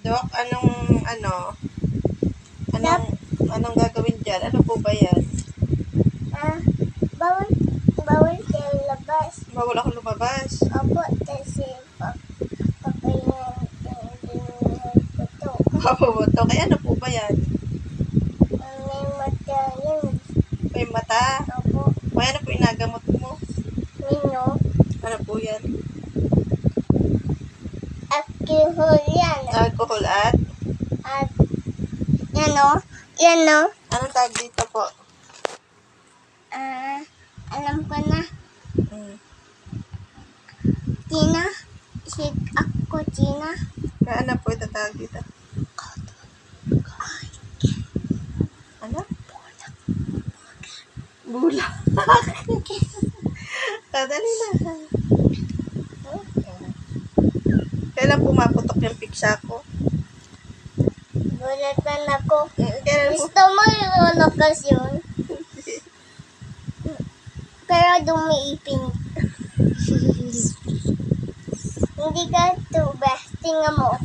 Dok, anong gagawin dyan? Ano po ba yan? Bawal kayo labas. Bawal ako lumabas. Opo, kasi papahingan yung puto. Kapaboto. Kaya ano po ba yan? May mata yun. May mata. Opo, Kaya ano po inagamot mo? Mino. Ano po yan? Alcohol yan. Alcohol at? At, yan o. Anong tawag dito po? Alam ko na. Tina. Ako, Tina. Kaya ano po itatawag dito? Ano? Bulak. Kadali na. Kailan pumaputok yung piksa ko? Bulatan ako. Kailan po? Gusto mo yung lokasyon? Pero dumiipin. Hindi ka tuba. Tingnan mo.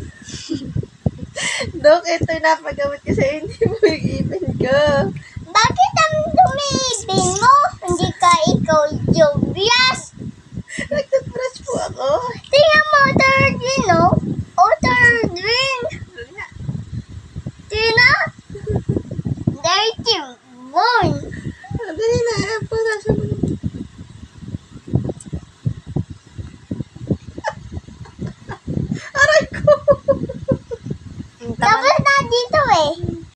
Dok, ito yung napagamot ko sa'yo. Hindi mo yung ipin ko. Bakit ang dumiipin mo? Hindi ka ikaw